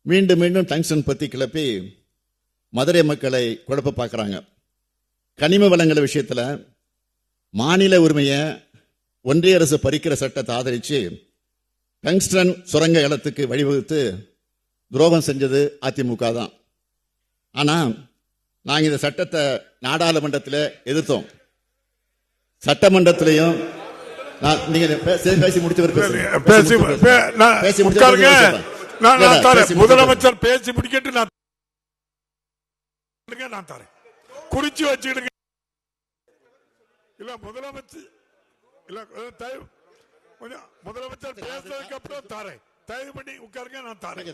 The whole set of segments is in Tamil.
மீண்டும் மீண்டும் டங்ஸ்டன் பத்தி கிளப்பி மதுரை மக்களை குழப்ப பார்க்குறாங்க. கனிம வளங்கள் விஷயத்தில் மாநில உரிமையை ஒன்றிய அரசு பறிக்கிற சட்டத்தை ஆதரித்து டங்ஸ்டன் சுரங்க இடத்துக்கு வழிவகுத்து துரோகம் செஞ்சது அதிமுக தான். ஆனால் நாங்கள் இந்த சட்டத்தை நாடாளுமன்றத்தில் எதிர்த்தோம். சட்டமன்றத்திலையும் பேசி முடிச்சவர் முதலமைச்சர் பேசி முடிக்கிட்டு நான் தரேன். குறிச்சு வச்சுக்கிடுங்க. இல்ல முதலமைச்சர் முதலமைச்சர் பேசுறதுக்கு அப்புறம் தரேன். தயவு பண்ணி உட்காருங்க, நான் தரேன்.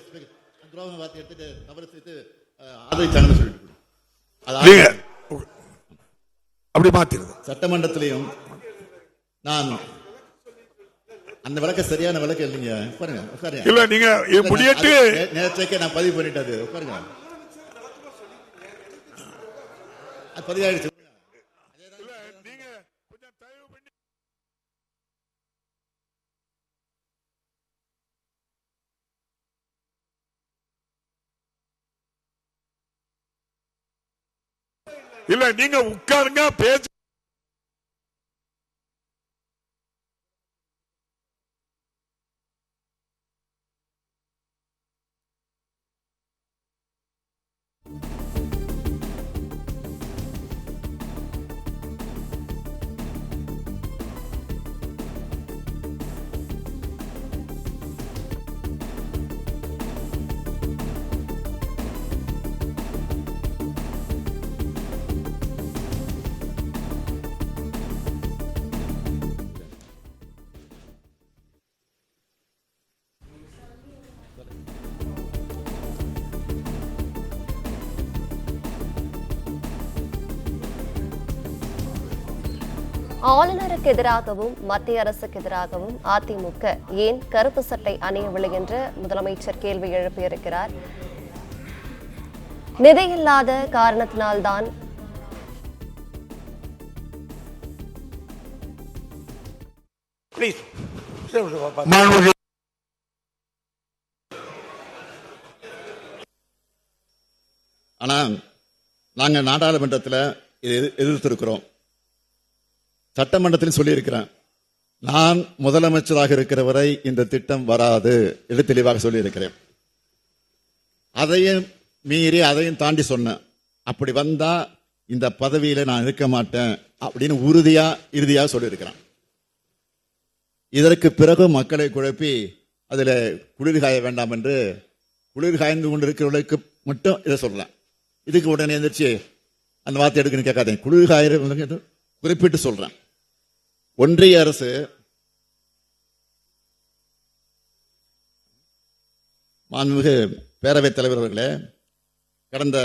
அப்படி மாத்திருது. சட்டமன்றத்திலையும் நான் அந்த விளக்க சரியான விளக்க இல்லைங்க. உட்காருங்க உட்காருங்க. இல்ல நீங்க முடியட்டு நேற்றைக்கே நான் பதிவு பண்ணிட்டது. உட்காருங்க. பதிவாயிடுச்சு. இல்ல நீங்க உட்காருங்க, பேச ஆளுநருக்கு எதிராகவும் மத்திய அரசுக்கு எதிராகவும் அதிமுக ஏன் கருப்பு சட்டை அணியவில்லை என்று முதலமைச்சர் கேள்வி எழுப்பியிருக்கிறார். நிதி இல்லாத காரணத்தினால்தான் ஆனா நாங்க நாடாளுமன்றத்தில் எதிர்த்திருக்கிறோம். சட்டமன்றத்தில் சொல்லியிருக்கிறேன். நான் முதலமைச்சராக இருக்கிற வரை இந்த திட்டம் வராது என்று தெளிவாக சொல்லியிருக்கிறேன். அதையும் மீறி அதையும் தாண்டி சொன்னேன். அப்படி வந்தா இந்த பதவியில நான் இருக்க மாட்டேன் அப்படின்னு இறுதியாக சொல்லியிருக்கிறேன். இதற்கு பிறகு மக்களை குழப்பி அதுல குளிர் காய வேண்டாம் என்று குளிர் காய்ந்து கொண்டிருக்கிறவர்களுக்கு மட்டும் இதை சொல்லலாம். இதுக்கு உடனே எந்திரிச்சு அந்த வார்த்தை எடுக்குன்னு கேட்காதீங்க. குளிர் காய குறிப்பிட்டு சொல்றேன். ஒன்றிய அரசு மாண்புமிகு பேரவைத் தலைவர் அவர்களே, கடந்த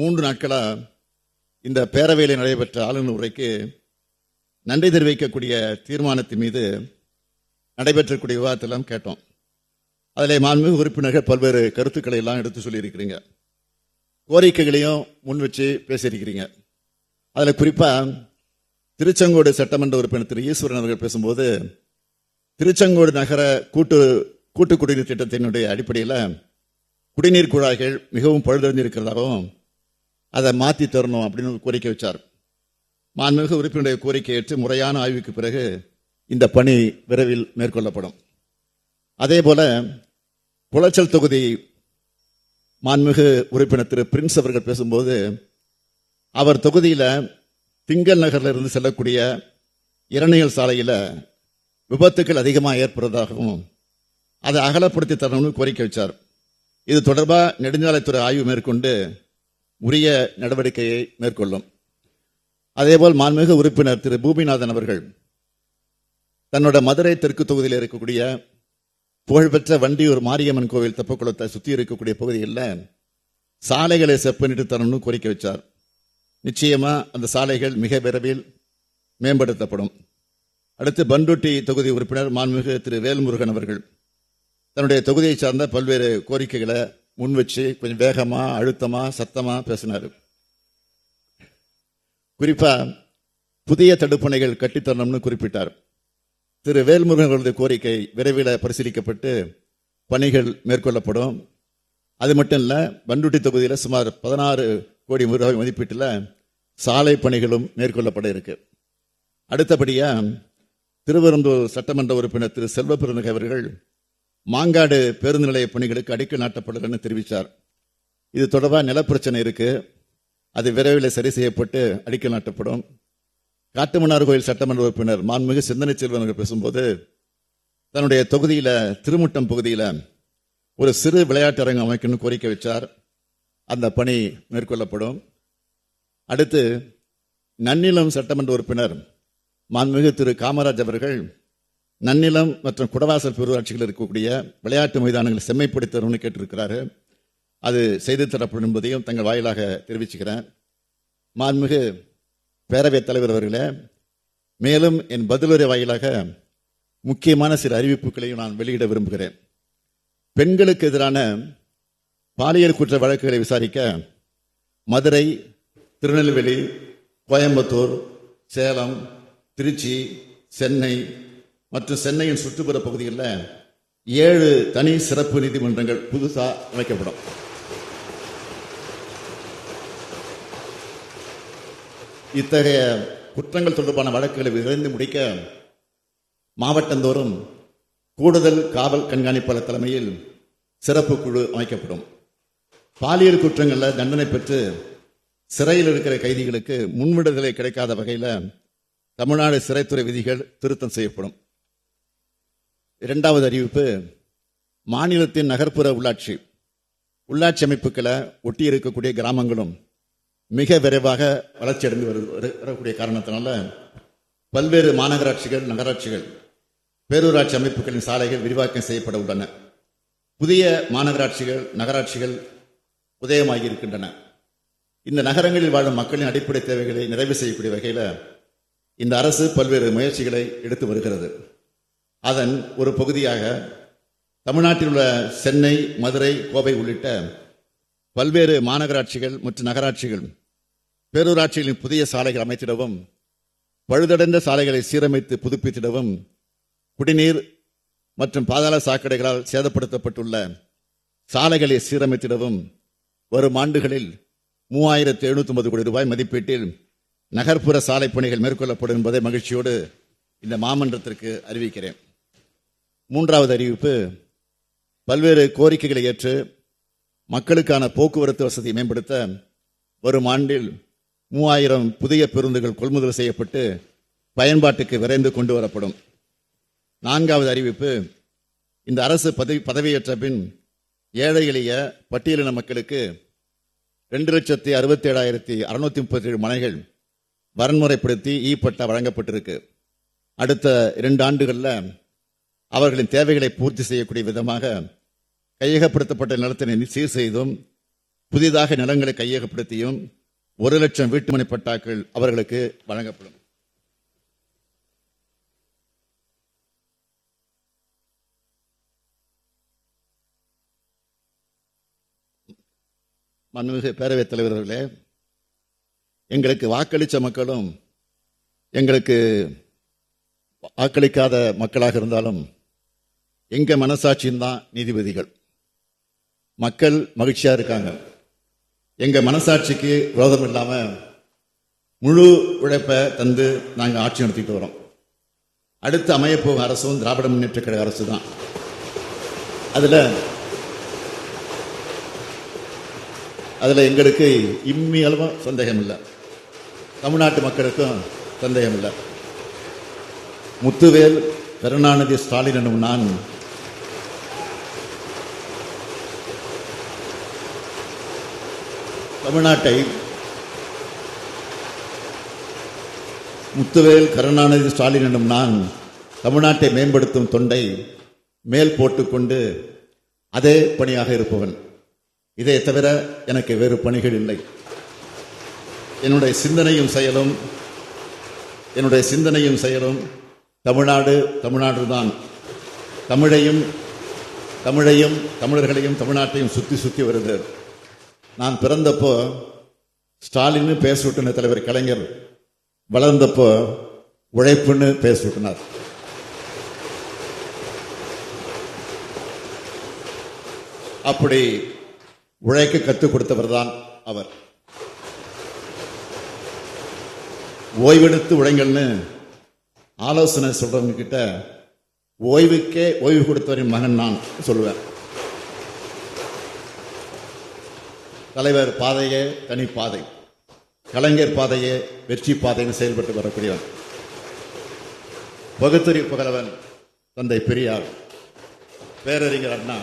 3 நாட்களா இந்த பேரவையில் நடைபெற்ற ஆளுநர் உரைக்கு நன்றி தெரிவிக்கக்கூடிய தீர்மானத்தின் மீது நடைபெற்றக்கூடிய விவாதத்தெல்லாம் கேட்டோம். அதில் மாண்புமிகு உறுப்பினர்கள் பல்வேறு கருத்துக்களை எல்லாம் எடுத்து சொல்லியிருக்கிறீங்க. கோரிக்கைகளையும் முன் வச்சு பேசியிருக்கிறீங்க. அதில் குறிப்பாக திருச்செங்கோடு சட்டமன்ற உறுப்பினர் திரு ஈஸ்வரன் அவர்கள் பேசும்போது திருச்செங்கோடு நகர கூட்டு குடிநீர் திட்டத்தினுடைய அடிப்படையில் குடிநீர் குழாய்கள் மிகவும் பழுதடைந்திருக்கிறதாகவும் அதை மாற்றி தரணும் அப்படின்னு கோரிக்கை வச்சார். மாண்புமிகு உறுப்பினருடைய கோரிக்கை ஏற்று முறையான ஆய்வுக்கு பிறகு இந்த பணி விரைவில் மேற்கொள்ளப்படும். அதே போல குளச்சல் தொகுதி மாண்புமிகு உறுப்பினர் திரு பிரின்ஸ் அவர்கள் பேசும்போது அவர் தொகுதியில் திங்கள் நகரில் இருந்து செல்லக்கூடிய இரணியல் சாலையில் விபத்துக்கள் அதிகமாக ஏற்படுவதாகவும் அதை அகலப்படுத்தி தரணும்னு கோரிக்கை வச்சார். இது தொடர்பாக நெடுஞ்சாலைத்துறை ஆய்வு மேற்கொண்டு உரிய நடவடிக்கையை மேற்கொள்ளும். அதேபோல் மாண்புமிகு உறுப்பினர் திரு பூமிநாதன் அவர்கள் தன்னோட மதுரை தெற்கு தொகுதியில் இருக்கக்கூடிய புகழ்பெற்ற வண்டியூர் மாரியம்மன் கோவில் தெப்பக்குளத்தை சுற்றி இருக்கக்கூடிய பகுதிகளில் சாலைகளை செப்பனிட்டு தரணும்னு கோரிக்கை வச்சார். நிச்சயமா அந்த சாலைகள் மிக விரைவில் மேம்படுத்தப்படும். அடுத்து பண்ருட்டி தொகுதி உறுப்பினர் மாண்புமிகு திரு வேல்முருகன் அவர்கள் தன்னுடைய தொகுதியை சார்ந்த பல்வேறு கோரிக்கைகளை முன் வச்சு கொஞ்சம் வேகமா அழுத்தமா சத்தமா பேசினார். குறிப்பா புதிய தடுப்பணைகள் கட்டித்தரணும்னு குறிப்பிட்டார். திரு வேல்முருகன் அவர்களுடைய கோரிக்கை விரைவில் பரிசீலிக்கப்பட்டு பணிகள் மேற்கொள்ளப்படும். அது மட்டும் இல்ல, பண்ருட்டி தொகுதியில் சுமார் 16 கோடி ரூபாய் மதிப்பீட்டில் சாலை பணிகளும் மேற்கொள்ளப்பட இருக்கு. அடுத்தபடியா திருவெரும்பூர் சட்டமன்ற உறுப்பினர் திரு செல்வபெருந்தகை அவர்கள் மாங்காடு பேருந்து நிலைய பணிகளுக்கு அடிக்கல் நாட்டப்படுதுன்னு தெரிவித்தார். இது தொடர்பாக நிலப்பிரச்சனை இருக்கு, அது விரைவில் சரி செய்யப்பட்டு அடிக்கல் நாட்டப்படும். காட்டுமன்னார் கோயில் சட்டமன்ற உறுப்பினர் மாண்புமிகு சிந்தனை செல்வன் அவர்கள் பேசும்போது தன்னுடைய தொகுதியில திருமுட்டம் பகுதியில ஒரு சிறு விளையாட்டு அரங்கம் அமைக்கணும்னு கோரிக்கை வச்சார். அந்த பணி மேற்கொள்ளப்படும். அடுத்து நன்னிலம் சட்டமன்ற உறுப்பினர் மாண்புமிகு திரு காமராஜ் அவர்கள் நன்னிலம் மற்றும் குடவாசல் பேரூராட்சிகள் இருக்கக்கூடிய விளையாட்டு மைதானங்களை செம்மைப்படுத்தணும்னு கேட்டிருக்கிறாரு. அது செய்து தரப்படும் என்பதையும் தங்கள் வாயிலாக தெரிவிச்சுக்கிறேன். மாண்புமிகு பேரவைத் தலைவர் அவர்களே, மேலும் என் பதிலுரை வாயிலாக முக்கியமான சில அறிவிப்புகளையும் நான் வெளியிட விரும்புகிறேன். பெண்களுக்கு எதிரான பாலியல் குற்ற வழக்குகளை விசாரிக்க மதுரை, திருநெல்வேலி, கோயம்புத்தூர், சேலம், திருச்சி, சென்னை மற்றும் சென்னையின் சுற்றுப்புற பகுதிகளில் 7 தனி சிறப்பு நீதிமன்றங்கள் புதுசாக அமைக்கப்படும். இத்தகைய குற்றங்கள் தொடர்பான வழக்குகளை விரைந்து முடிக்க மாவட்டந்தோறும் கூடுதல் காவல் கண்காணிப்பாளர் தலைமையில் சிறப்பு குழு அமைக்கப்படும். பாலியல் குற்றங்களில் தண்டனை பெற்று சிறையில் இருக்கிற கைதிகளுக்கு முன்விடுதலை கிடைக்காத வகையில் தமிழ்நாடு சிறைத்துறை விதிகள் திருத்தம் செய்யப்படும். 2வது அறிவிப்பு, மாநிலத்தின் நகர்ப்புற உள்ளாட்சி அமைப்புகளை ஒட்டி இருக்கக்கூடிய கிராமங்களும் மிக விரைவாக வளர்ச்சி அடைந்து வரக்கூடிய காரணத்தினால பல்வேறு மாநகராட்சிகள், நகராட்சிகள், பேரூராட்சி அமைப்புகளின் சாலைகள் விரிவாக்கம் செய்யப்பட உள்ளன. புதிய மாநகராட்சிகள், நகராட்சிகள் உதயமாகி இருக்கின்றன. இந்த நகரங்களில் வாழும் மக்களின் அடிப்படை தேவைகளை நிறைவு செய்யக்கூடிய வகையில் இந்த அரசு பல்வேறு முயற்சிகளை எடுத்து வருகிறது. அதன் ஒரு பகுதியாக தமிழ்நாட்டில் உள்ள சென்னை, மதுரை, கோவை உள்ளிட்ட பல்வேறு மாநகராட்சிகள் மற்றும் நகராட்சிகள் பேரூராட்சிகளின் புதிய சாலைகள் அமைத்திடவும், பழுதடைந்த சாலைகளை சீரமைத்து புதுப்பித்திடவும், குடிநீர் மற்றும் பாதாள சாக்கடைகளால் சேதப்படுத்தப்பட்டுள்ள சாலைகளை சீரமைத்திடவும் வரும் ஆண்டுகளில் 3750 கோடி ரூபாய் மதிப்பீட்டில் நகர்ப்புற சாலை பணிகள் மேற்கொள்ளப்படும் என்பதை மகிழ்ச்சியோடு இந்த மாமன்றத்திற்கு அறிவிக்கிறேன். 3வது அறிவிப்பு, பல்வேறு கோரிக்கைகளை ஏற்று மக்களுக்கான போக்குவரத்து வசதியை மேம்படுத்த வரும் ஆண்டில் 3000 புதிய பேருந்துகள் கொள்முதல் செய்யப்பட்டு பயன்பாட்டுக்கு விரைந்து கொண்டு வரப்படும். 4வது அறிவிப்பு, இந்த அரசு பதவியேற்ற பின் ஏழை எளிய பட்டியலின மக்களுக்கு 2,67,637 மனைகள் வரன்முறைப்படுத்தி பட்டா வழங்கப்பட்டிருக்கு. அடுத்த 2 ஆண்டுகளில் அவர்களின் தேவைகளை பூர்த்தி செய்யக்கூடிய விதமாக கையகப்படுத்தப்பட்ட நிலத்தினை சீர் செய்தும், புதிதாக நிலங்களை கையகப்படுத்தியும் 1 லட்சம் வீட்டுமனை பட்டாக்கள் அவர்களுக்கு வழங்கப்படும். மாண்புமிகு பேரவைத் தலைவர் அவர்களே, எங்களுக்கு வாக்களித்த மக்களும் எங்களுக்கு வாக்களிக்காத மக்களாக இருந்தாலும் எங்க மனசாட்சியும் தான் நீதிபதிகள். மக்கள் மகிழ்ச்சியா இருக்காங்க. எங்க மனசாட்சிக்கு விரோதம் இல்லாம முழு உழைப்பை தந்து நாங்கள் ஆட்சி நடத்திட்டு வரோம். அடுத்து அமையப்போகும் அரசும் திராவிட முன்னேற்ற கழக அரசு தான். அதுல எங்களுக்கு இம்மி அளவும் சந்தேகம் இல்லை, தமிழ்நாட்டு மக்களுக்கும் சந்தேகம் இல்லை. முத்துவேல் கருணாநிதி ஸ்டாலின் எனும் நான் தமிழ்நாட்டை முத்துவேல் கருணாநிதி ஸ்டாலின் எனும் நான் தமிழ்நாட்டை மேம்படுத்தும் தொண்டை மேல் போட்டுக்கொண்டு அதே பணியாக இருப்பவன். இதை தவிர எனக்கு வேறு பணிகள் இல்லை. என்னுடைய சிந்தனையும் செயலும் தமிழ்நாடு தான். தமிழையும் தமிழர்களையும் தமிழ்நாட்டையும் சுத்தி வருது. நான் பிறந்தப்போ ஸ்டாலின்னு பேச தலைவர் கலைஞர், வளர்ந்தப்போ உழைப்புன்னு பேச விட்டினார். அப்படி உழைக்க கற்றுக் கொடுத்தவர் தான் அவர். ஓய்வெடுத்து உழைங்கள்னு ஆலோசனை சொல்றவங்க கிட்ட ஓய்வுக்கே ஓய்வு கொடுத்தவரின் மகன் நான் சொல்லுவேன். தலைவர் பாதையே தனி பாதை, கலைஞர் பாதையே வெற்றி பாதைன்னு செயல்பட்டு வரக்கூடியவன். பகுத்தறிவு புகழவன் தந்தை பெரியார், பேரறிஞர் அண்ணா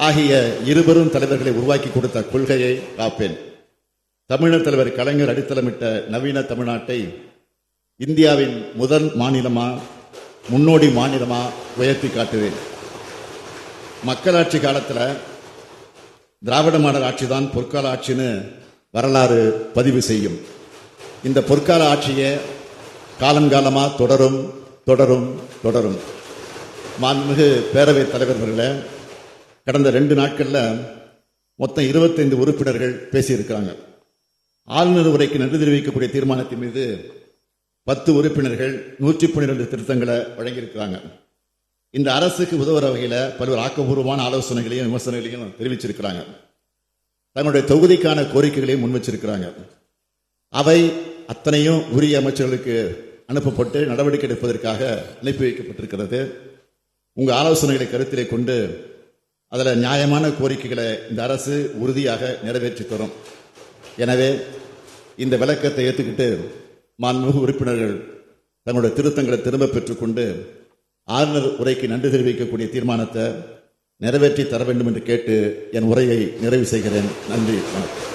ஆகிய இருவரும் தலைவர்களை உருவாக்கி கொடுத்த கொள்கையை காப்பேன். தமிழர் தலைவர் கலைஞர் அடித்தளமிட்ட நவீன தமிழ்நாட்டை இந்தியாவின் முதல் மாநிலமா, முன்னோடி மாநிலமா உயர்த்தி காட்டுவேன். மக்களாட்சி காலத்தில் திராவிட மாடல் ஆட்சி தான் பொற்கால ஆட்சின்னு வரலாறு பதிவு செய்யும். இந்த பொற்கால ஆட்சியை காலங்காலமா தொடரும் தொடரும் தொடரும். மாண்புமிகு பேரவைத் தலைவர்களே, கடந்த 2 நாட்கள்ல மொத்தம் 25 உறுப்பினர்கள் பேசியிருக்கிறாங்க. ஆளுநர் உரைக்கு நன்றி தெரிவிக்கக்கூடிய தீர்மானத்தின் மீது 10 உறுப்பினர்கள் 112 திருத்தங்களை வழங்கியிருக்கிறாங்க. இந்த அரசுக்கு உதவுற வகையில் பல்வேறு ஆக்கப்பூர்வமான ஆலோசனைகளையும் விமர்சனங்களையும் தெரிவிச்சிருக்கிறாங்க. தங்களுடைய தொகுதிக்கான கோரிக்கைகளையும் முன் வச்சிருக்கிறாங்க. அவை அத்தனையும் உரிய அமைச்சர்களுக்கு அனுப்பப்பட்டு நடவடிக்கை எடுப்பதற்காக அனுப்பி வைக்கப்பட்டிருக்கிறது. உங்க ஆலோசனைகளை கருத்திலே கொண்டு அதில் நியாயமான கோரிக்கைகளை இந்த அரசு உறுதியாக நிறைவேற்றி தரும். எனவே இந்த விளக்கத்தை ஏற்றுக்கிட்டு மாண்புமிகு உறுப்பினர்கள் தங்களுடைய திருத்தங்களை திரும்ப பெற்றுக்கொண்டு ஆளுநர் உரைக்கு நன்றி தெரிவிக்கக்கூடிய தீர்மானத்தை நிறைவேற்றி தர வேண்டும் என்று கேட்டு என் உரையை நிறைவு செய்கிறேன். நன்றி, வணக்கம்.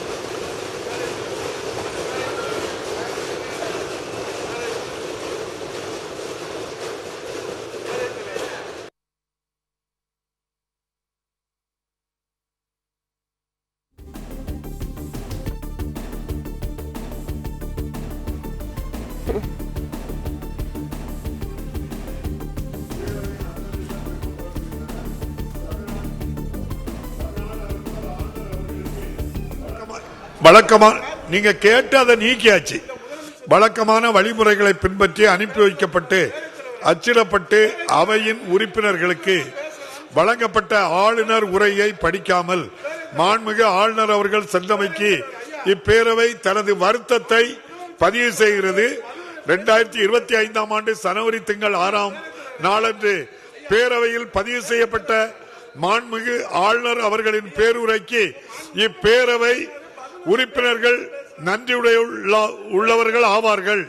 வழக்கமா நீங்க கேட்டு அதை நீக்கியாச்சு. வழக்கமான வழிமுறைகளை பின்பற்றி அனுப்பி வைக்கப்பட்டு அச்சிடப்பட்டு அவையின் உறுப்பினர்களுக்கு வழங்கப்பட்ட ஆளுநர் உரையை படிக்காமல் மாண்புமிகு ஆளுநர் அவர்கள் சென்றமைக்கு இப்பேரவை தனது வருத்தத்தை பதிவு செய்கிறது. 2025ஆம் ஆண்டு ஜனவரி திங்கள் 6ஆம் நாளன்று பேரவையில் பதிவு செய்யப்பட்ட மாண்புமிகு ஆளுநர் அவர்களின் பேருரைக்கு இப்பேரவை உறுப்பினர்கள் நன்றியுடைய உள்ளவர்கள் ஆவார்கள்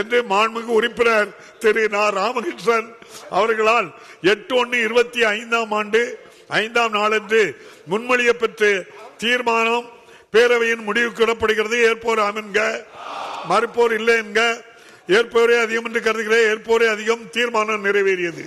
என்று மாண்புமிகு உறுப்பினர் திரு நா. ராமகிருஷ்ணன் அவர்களால் 8/1/25ஆம் ஆண்டு 5ஆம் நாளன்று முன்மொழியப்பட்டு தீர்மானம் பேரவையின் முடிவுக்கு விடப்படுகிறது. ஏற்போர் ஆமென்க, மறுப்போர் இல்லை என்க. ஏற்போரே அதிகம் என்று கருதுகிறேன். ஏற்போரே அதிகம். தீர்மானம் நிறைவேறியது.